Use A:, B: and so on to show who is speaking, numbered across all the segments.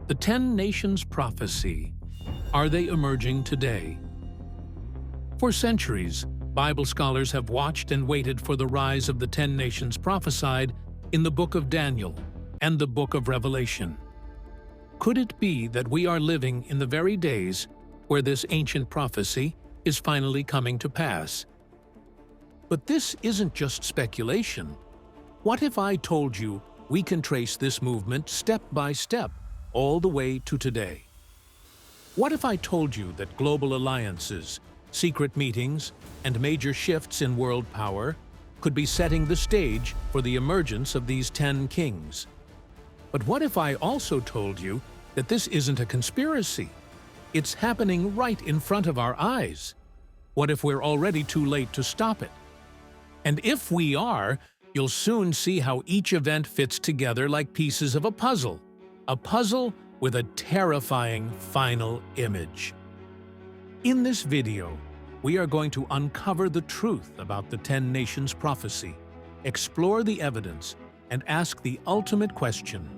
A: The 10 Nations prophecy. Are they emerging today? For centuries, Bible scholars have watched and waited for the rise of the 10 nations prophesied in the book of Daniel and the book of Revelation. Could it be that we are living in the very days where this ancient prophecy is finally coming to pass? But this isn't just speculation. What if I told you we can trace this movement step by step all the way to today? What if I told you that global alliances, secret meetings, and major shifts in world power could be setting the stage for the emergence of these 10 kings? But what if I also told you that this isn't a conspiracy? It's happening right in front of our eyes. What if we're already too late to stop it? And if we are, you'll soon see how each event fits together like pieces of a puzzle with a terrifying final image. In this video, we are going to uncover the truth about the 10 nations prophecy, explore the evidence, and ask the ultimate question: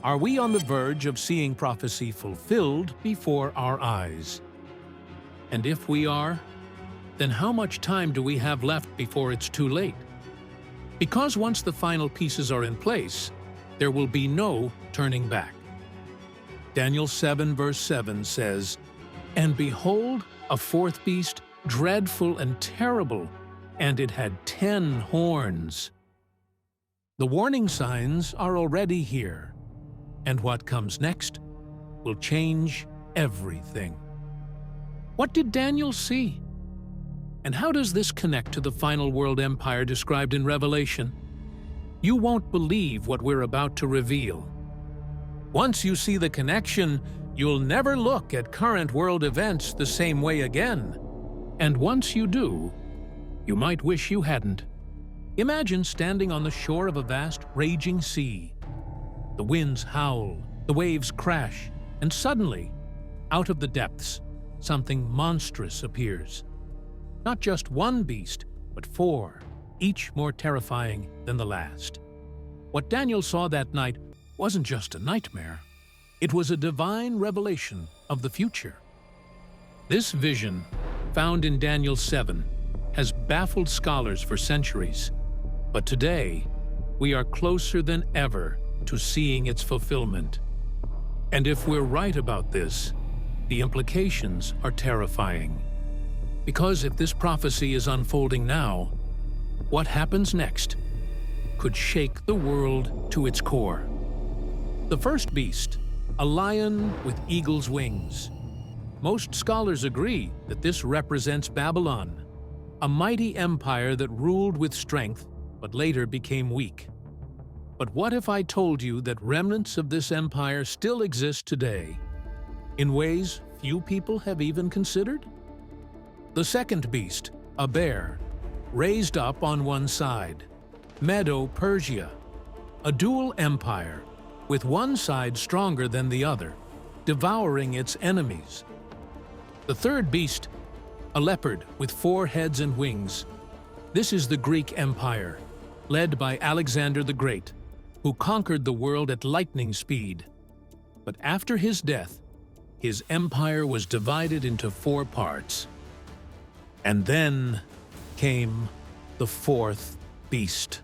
A: are we on the verge of seeing prophecy fulfilled before our eyes? And if we are, then how much time do we have left before it's too late? Because once the final pieces are in place, there will be no turning back. Daniel 7 verse 7 says, "And behold, a fourth beast, dreadful and terrible, and it had 10 horns." The warning signs are already here, and what comes next will change everything. What did Daniel see? And how does this connect to the final world empire described in Revelation? You won't believe what we're about to reveal. Once you see the connection, you'll never look at current world events the same way again. And once you do, you might wish you hadn't. Imagine standing on the shore of a vast, raging sea. The winds howl, the waves crash, and suddenly, out of the depths, something monstrous appears. Not just one beast, but 4, each more terrifying than the last. What Daniel saw that night wasn't just a nightmare. It was a divine revelation of the future. This vision, found in Daniel 7, has baffled scholars for centuries. But today, we are closer than ever to seeing its fulfillment. And if we're right about this, the implications are terrifying. Because if this prophecy is unfolding now, what happens next could shake the world to its core. The first beast, a lion with eagle's wings. Most scholars agree that this represents Babylon, a mighty empire that ruled with strength but later became weak. But what if I told you that remnants of this empire still exist today, in ways few people have even considered? The second beast, a bear, raised up on one side, Medo-Persia, a dual empire, with one side stronger than the other, devouring its enemies. The third beast, a leopard with 4 heads and wings. This is the Greek Empire, led by Alexander the Great, who conquered the world at lightning speed. But after his death, his empire was divided into 4 parts. And then came the fourth beast.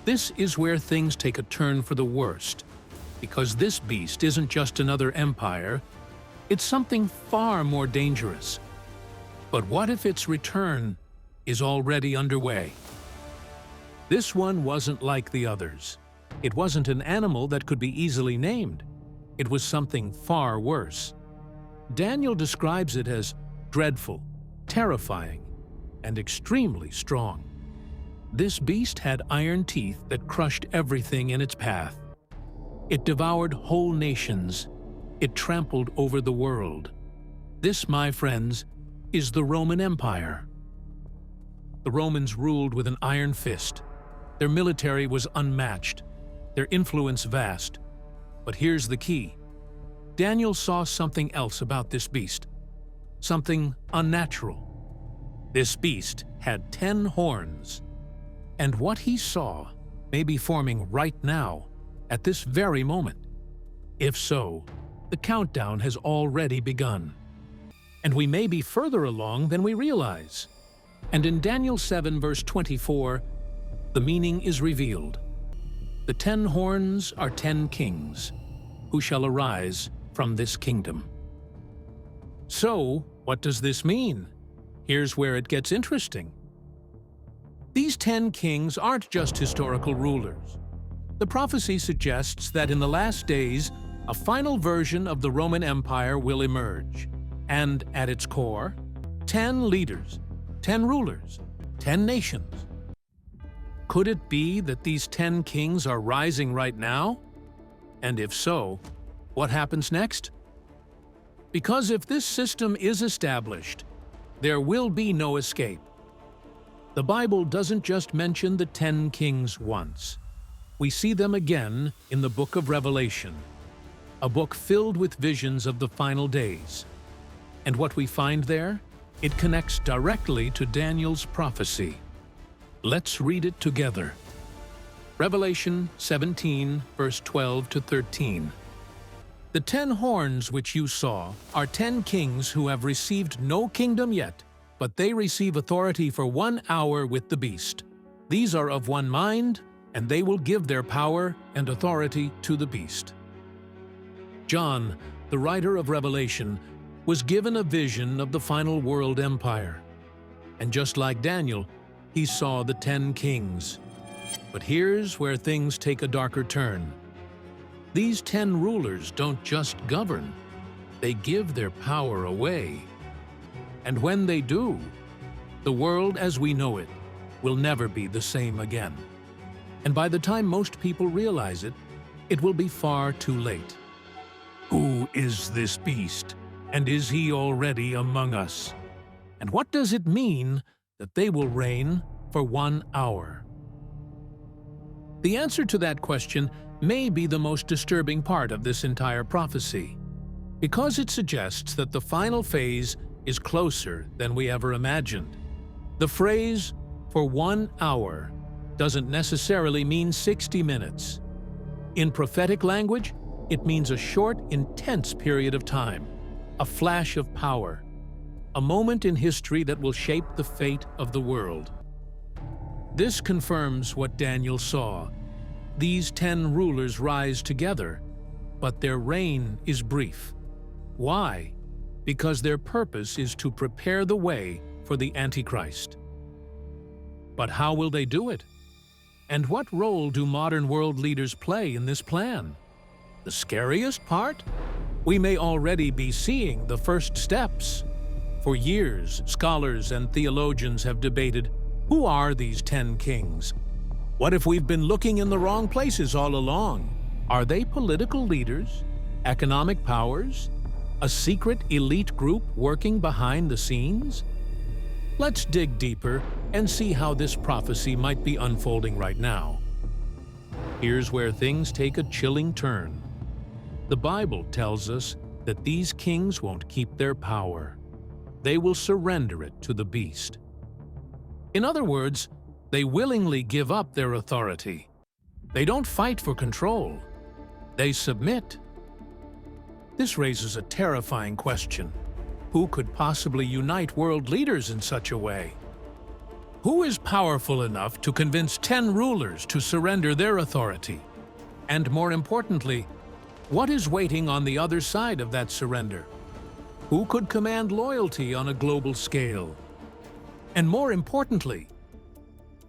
A: This is where things take a turn for the worst, because this beast isn't just another empire, it's something far more dangerous. But what if its return is already underway? This one wasn't like the others. It wasn't an animal that could be easily named. It was something far worse. Daniel describes it as dreadful, terrifying, and extremely strong. This beast had iron teeth that crushed everything in its path. It devoured whole nations. It trampled over the world. This, my friends, is the Roman Empire. The Romans ruled with an iron fist. Their military was unmatched, their influence vast. But here's the key. Daniel saw something else about this beast, something unnatural. This beast had 10 horns, and what he saw may be forming right now, at this very moment. If so, the countdown has already begun. And we may be further along than we realize. And in Daniel 7 verse 24, the meaning is revealed. The 10 horns are 10 kings, who shall arise from this kingdom. So, what does this mean? Here's where it gets interesting. These 10 kings aren't just historical rulers. The prophecy suggests that in the last days, a final version of the Roman Empire will emerge. And at its core, 10 leaders, 10 rulers, 10 nations. Could it be that these 10 kings are rising right now? And if so, what happens next? Because if this system is established, there will be no escape. The Bible doesn't just mention the 10 kings once. We see them again in the book of Revelation, a book filled with visions of the final days. And what we find there? It connects directly to Daniel's prophecy. Let's read it together. Revelation 17, verse 12 to 13. The 10 horns which you saw are 10 kings who have received no kingdom yet, but they receive authority for 1 hour with the beast. These are of one mind, and they will give their power and authority to the beast. John, the writer of Revelation, was given a vision of the final world empire. And just like Daniel, he saw the 10 kings. But here's where things take a darker turn. These 10 rulers don't just govern, they give their power away. And when they do, the world as we know it will never be the same again. And by the time most people realize it, it will be far too late. Who is this beast? And is he already among us? And what does it mean that they will reign for 1 hour? The answer to that question may be the most disturbing part of this entire prophecy, because it suggests that the final phase is closer than we ever imagined. The phrase, for 1 hour, doesn't necessarily mean 60 minutes. In prophetic language, it means a short, intense period of time, a flash of power, a moment in history that will shape the fate of the world. This confirms what Daniel saw. These 10 rulers rise together, but their reign is brief. Why? Because their purpose is to prepare the way for the Antichrist. But how will they do it? And what role do modern world leaders play in this plan? The scariest part? We may already be seeing the first steps. For years, scholars and theologians have debated, who are these 10 kings? What if we've been looking in the wrong places all along? Are they political leaders, economic powers, a secret elite group working behind the scenes? Let's dig deeper and see how this prophecy might be unfolding right now. Here's where things take a chilling turn. The Bible tells us that these kings won't keep their power. They will surrender it to the beast. In other words, they willingly give up their authority. They don't fight for control. They submit. This raises a terrifying question. Who could possibly unite world leaders in such a way? Who is powerful enough to convince 10 rulers to surrender their authority? And more importantly, what is waiting on the other side of that surrender? Who could command loyalty on a global scale? And more importantly,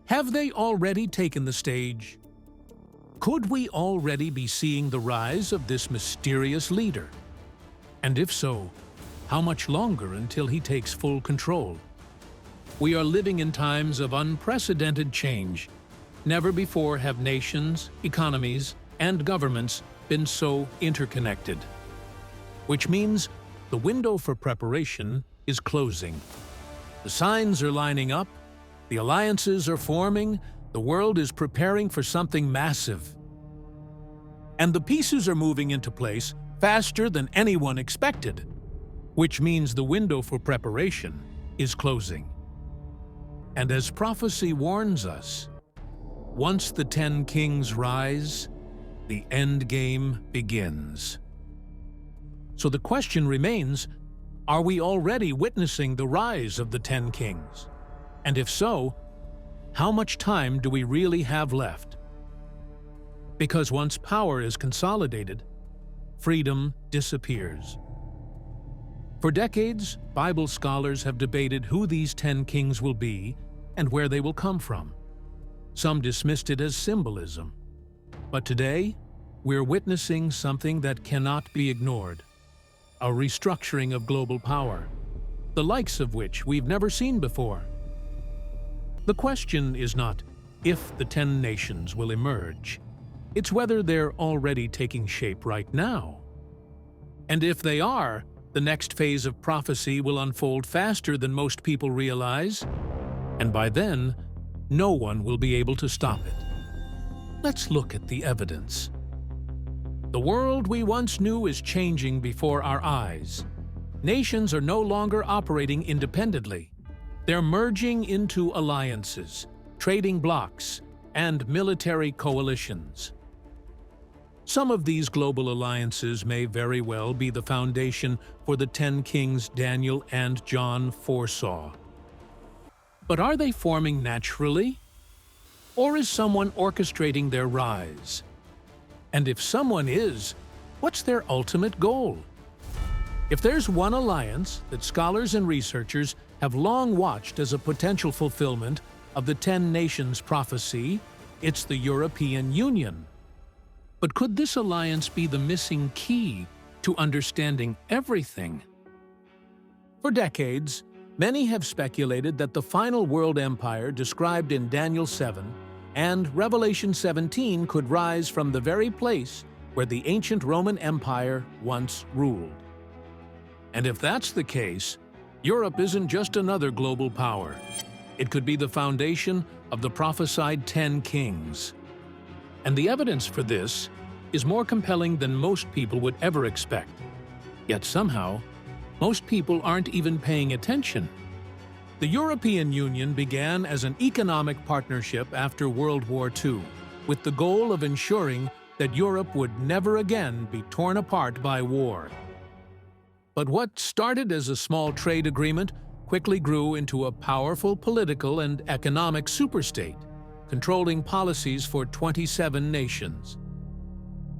A: have they already taken the stage? Could we already be seeing the rise of this mysterious leader? And if so, how much longer until he takes full control? We are living in times of unprecedented change. Never before have nations, economies, and governments been so interconnected. Which means the window for preparation is closing. The signs are lining up, the alliances are forming, the world is preparing for something massive. And the pieces are moving into place faster than anyone expected, which means the window for preparation is closing. And as prophecy warns us, once the 10 kings rise, the end game begins. So the question remains, are we already witnessing the rise of the 10 kings? And if so, how much time do we really have left? Because once power is consolidated, freedom disappears. For decades, Bible scholars have debated who these 10 kings will be and where they will come from. Some dismissed it as symbolism. But today, we're witnessing something that cannot be ignored: a restructuring of global power, the likes of which we've never seen before. The question is not if the 10 nations will emerge, it's whether they're already taking shape right now. And if they are, the next phase of prophecy will unfold faster than most people realize, and by then, no one will be able to stop it. Let's look at the evidence. The world we once knew is changing before our eyes. Nations are no longer operating independently. They're merging into alliances, trading blocs, and military coalitions. Some of these global alliances may very well be the foundation for the 10 kings Daniel and John foresaw. But are they forming naturally? Or is someone orchestrating their rise? And if someone is, what's their ultimate goal? If there's one alliance that scholars and researchers have long watched as a potential fulfillment of the 10 nations prophecy, it's the European Union. But could this alliance be the missing key to understanding everything? For decades, many have speculated that the final world empire described in Daniel 7 and Revelation 17 could rise from the very place where the ancient Roman Empire once ruled. And if that's the case, Europe isn't just another global power. It could be the foundation of the prophesied 10 kings. And the evidence for this is more compelling than most people would ever expect. Yet somehow, most people aren't even paying attention. The European Union began as an economic partnership after World War II, with the goal of ensuring that Europe would never again be torn apart by war. But what started as a small trade agreement quickly grew into a powerful political and economic superstate, controlling policies for 27 nations.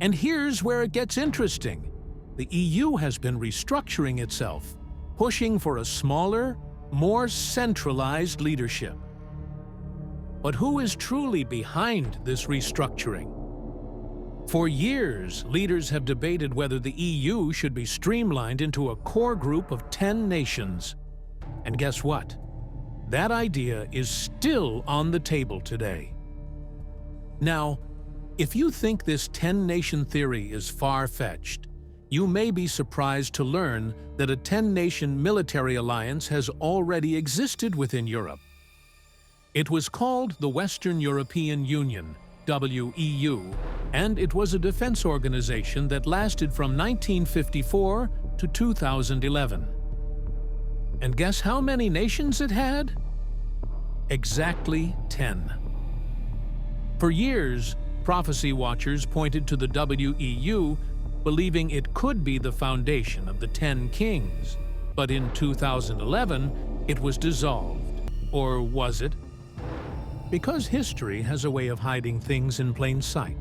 A: And here's where it gets interesting. The EU has been restructuring itself, pushing for a smaller, more centralized leadership. But who is truly behind this restructuring? For years, leaders have debated whether the EU should be streamlined into a core group of 10 nations. And guess what? That idea is still on the table today. Now, if you think this 10-nation theory is far-fetched, you may be surprised to learn that a 10-nation military alliance has already existed within Europe. It was called the Western European Union, WEU, and it was a defense organization that lasted from 1954 to 2011. And guess how many nations it had? Exactly 10. For years, prophecy watchers pointed to the WEU, believing it could be the foundation of the 10 kings. But in 2011, it was dissolved. Or was it? Because history has a way of hiding things in plain sight.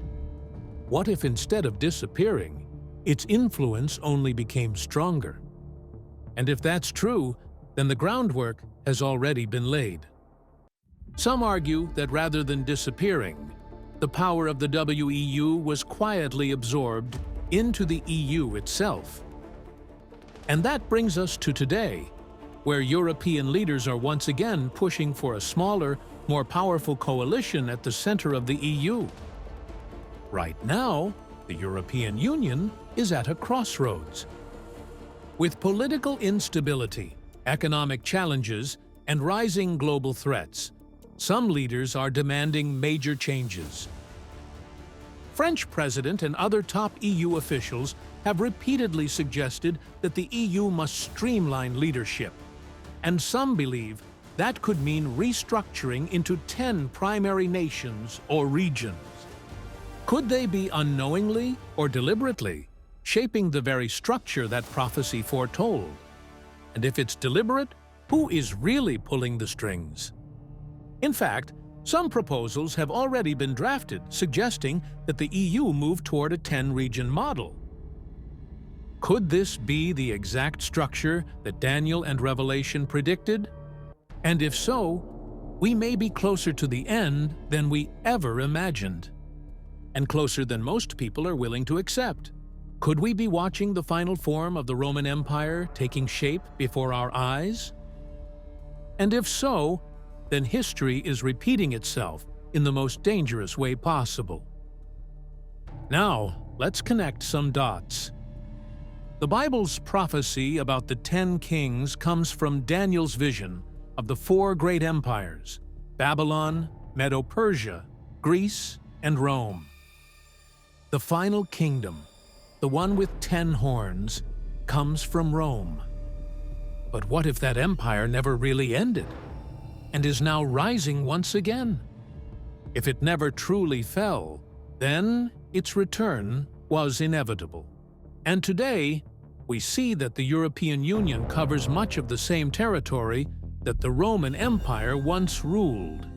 A: What if instead of disappearing, its influence only became stronger? And if that's true, then the groundwork has already been laid. Some argue that rather than disappearing, the power of the WEU was quietly absorbed into the EU itself. And that brings us to today, where European leaders are once again pushing for a smaller, more powerful coalition at the center of the EU. Right now, the European Union is at a crossroads. With political instability, economic challenges, and rising global threats, some leaders are demanding major changes. French president and other top EU officials have repeatedly suggested that the EU must streamline leadership, and some believe that could mean restructuring into 10 primary nations or regions. Could they be unknowingly or deliberately shaping the very structure that prophecy foretold? And if it's deliberate, who is really pulling the strings? In fact, some proposals have already been drafted suggesting that the EU move toward a 10-region model. Could this be the exact structure that Daniel and Revelation predicted? And if so, we may be closer to the end than we ever imagined, and closer than most people are willing to accept. Could we be watching the final form of the Roman Empire taking shape before our eyes? And if so, then history is repeating itself in the most dangerous way possible. Now, let's connect some dots. The Bible's prophecy about the 10 kings comes from Daniel's vision of the 4 great empires: Babylon, Medo-Persia, Greece, and Rome. The final kingdom, the one with 10 horns, comes from Rome. But what if that empire never really ended, and is now rising once again? If it never truly fell, then its return was inevitable. And today, we see that the European Union covers much of the same territory that the Roman Empire once ruled.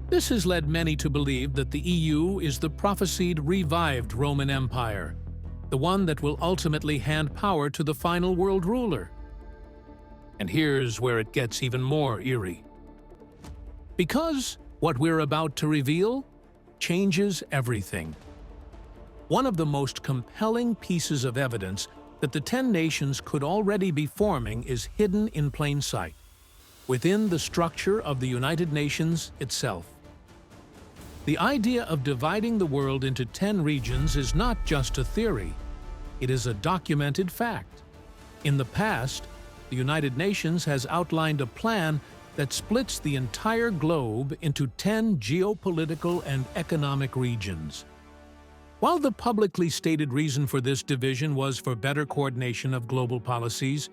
A: This has led many to believe that the EU is the prophesied revived Roman Empire, the one that will ultimately hand power to the final world ruler. And here's where it gets even more eerie. Because what we're about to reveal changes everything. One of the most compelling pieces of evidence that the 10 nations could already be forming is hidden in plain sight, within the structure of the United Nations itself. The idea of dividing the world into 10 regions is not just a theory, it is a documented fact. In the past, the United Nations has outlined a plan that splits the entire globe into 10 geopolitical and economic regions. While the publicly stated reason for this division was for better coordination of global policies,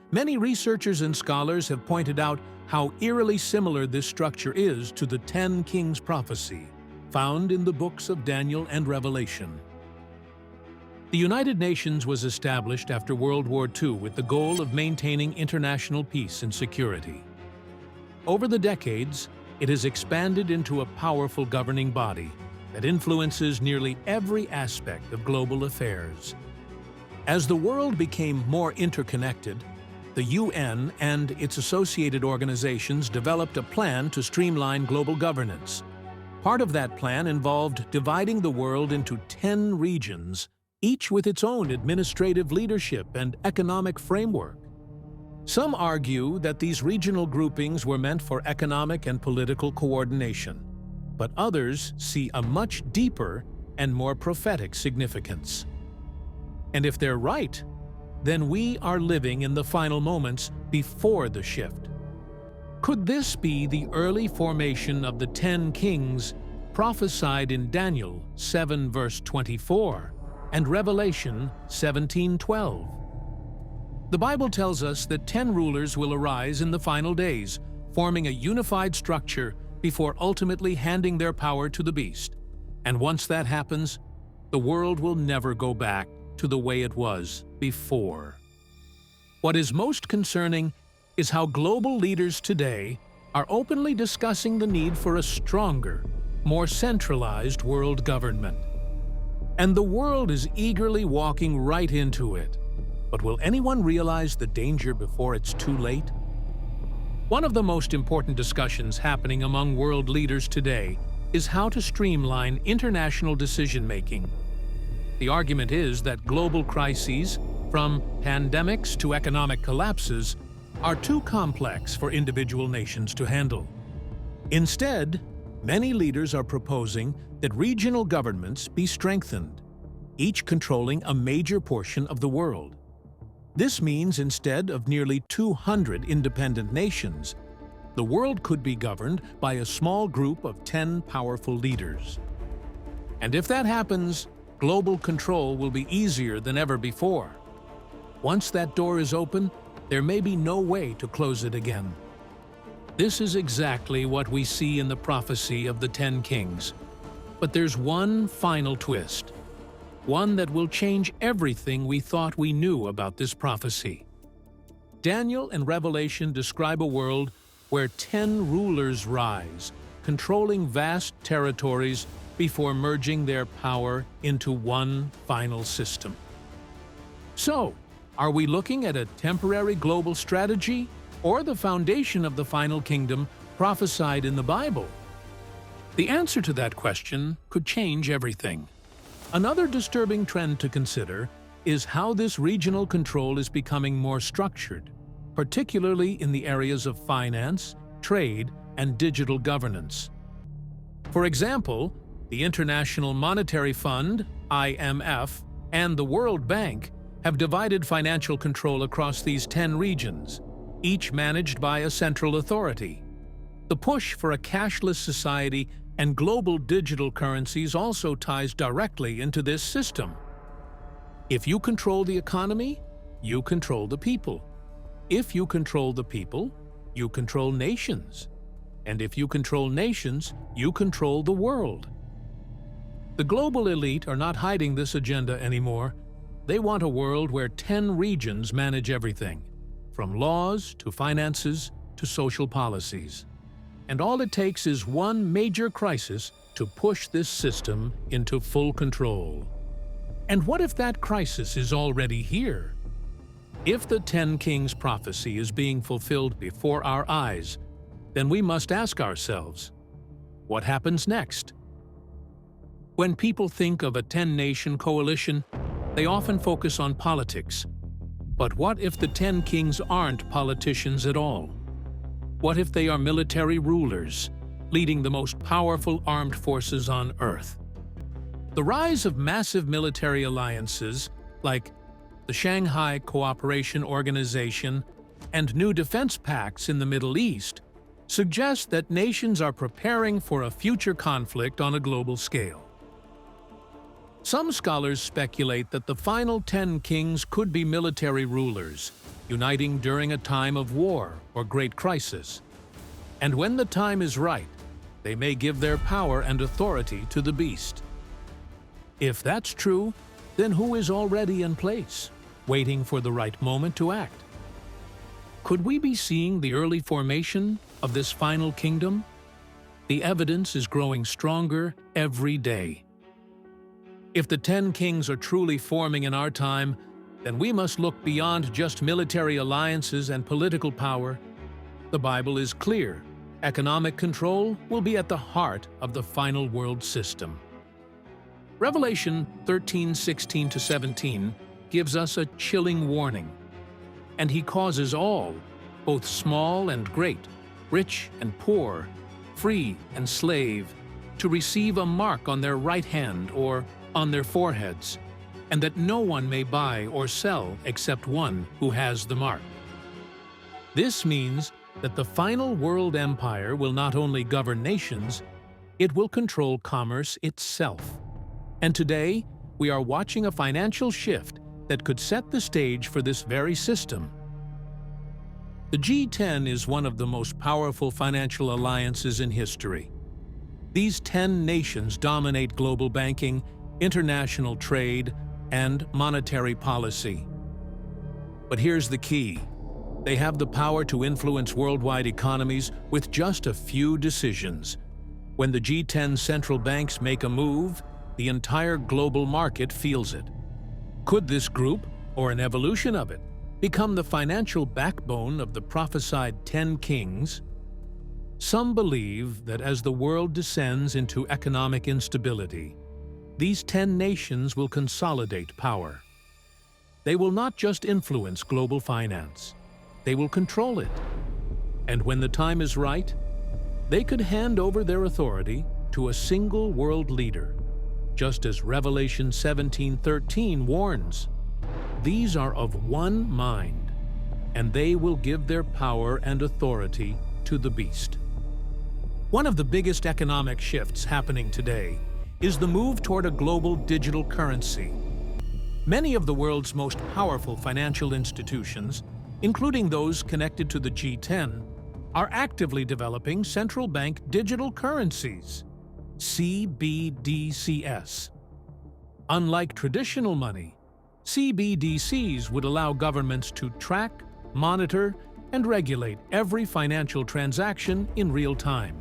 A: many researchers and scholars have pointed out how eerily similar this structure is to the 10 Kings prophecy, found in the books of Daniel and Revelation. The United Nations was established after World War II with the goal of maintaining international peace and security. Over the decades, it has expanded into a powerful governing body that influences nearly every aspect of global affairs. As the world became more interconnected, the UN and its associated organizations developed a plan to streamline global governance. Part of that plan involved dividing the world into 10 regions, each with its own administrative leadership and economic framework. Some argue that these regional groupings were meant for economic and political coordination, but others see a much deeper and more prophetic significance. And if they're right, then we are living in the final moments before the shift. Could this be the early formation of the 10 kings prophesied in Daniel 7 verse 24 and Revelation 17:12? The Bible tells us that 10 rulers will arise in the final days, forming a unified structure before ultimately handing their power to the beast. And once that happens, the world will never go back to the way it was before. What is most concerning is how global leaders today are openly discussing the need for a stronger, more centralized world government. And the world is eagerly walking right into it. But will anyone realize the danger before it's too late? One of the most important discussions happening among world leaders today is how to streamline international decision-making. The argument is that global crises, from pandemics to economic collapses, are too complex for individual nations to handle. Instead, many leaders are proposing that regional governments be strengthened, each controlling a major portion of the world. This means instead of nearly 200 independent nations, the world could be governed by a small group of 10 powerful leaders. And if that happens, global control will be easier than ever before. Once that door is open, there may be no way to close it again. This is exactly what we see in the prophecy of the 10 kings. But there's one final twist. one that will change everything we thought we knew about this prophecy. Daniel and Revelation describe a world where 10 rulers rise, controlling vast territories before merging their power into one final system. So, are we looking at a temporary global strategy or the foundation of the final kingdom prophesied in the Bible? The answer to that question could change everything. Another disturbing trend to consider is how this regional control is becoming more structured, particularly in the areas of finance, trade, and digital governance. For example, the International Monetary Fund, IMF, and the World Bank have divided financial control across these 10 regions, each managed by a central authority. The push for a cashless society and global digital currencies also ties directly into this system. If you control the economy, you control the people. If you control the people, you control nations. And if you control nations, you control the world. The global elite are not hiding this agenda anymore. They want a world where 10 regions manage everything, from laws to finances to social policies. And all it takes is one major crisis to push this system into full control. And what if that crisis is already here? If the 10 Kings prophecy is being fulfilled before our eyes, then we must ask ourselves, what happens next? When people think of a 10-nation coalition, they often focus on politics. But what if the 10 kings aren't politicians at all? What if they are military rulers, leading the most powerful armed forces on Earth? The rise of massive military alliances, like the Shanghai Cooperation Organization and new defense pacts in the Middle East, suggest that nations are preparing for a future conflict on a global scale. Some scholars speculate that the final 10 kings could be military rulers, uniting during a time of war or great crisis. And when the time is right, they may give their power and authority to the beast. If that's true, then who is already in place, waiting for the right moment to act? Could we be seeing the early formation of this final kingdom? The evidence is growing stronger every day. If the 10 kings are truly forming in our time, then we must look beyond just military alliances and political power. The Bible is clear. Economic control will be at the heart of the final world system. Revelation 13:16-17 gives us a chilling warning. And he causes all, both small and great, rich and poor, free and slave, to receive a mark on their right hand or on their foreheads, and that no one may buy or sell except one who has the mark. This means that the final world empire will not only govern nations, it will control commerce itself. And today, we are watching a financial shift that could set the stage for this very system. The G10 is one of the most powerful financial alliances in history. These 10 nations dominate global banking, international trade, and monetary policy. But here's the key. They have the power to influence worldwide economies with just a few decisions. When the G10 central banks make a move, the entire global market feels it. Could this group, or an evolution of it, become the financial backbone of the prophesied 10 kings? Some believe that as the world descends into economic instability, these 10 nations will consolidate power. They will not just influence global finance, they will control it. And when the time is right, they could hand over their authority to a single world leader, just as Revelation 17:13 warns. These are of one mind, and they will give their power and authority to the beast. One of the biggest economic shifts happening today is the move toward a global digital currency. Many of the world's most powerful financial institutions, including those connected to the G10, are actively developing central bank digital currencies, CBDCs. Unlike traditional money, CBDCs would allow governments to track, monitor, and regulate every financial transaction in real time.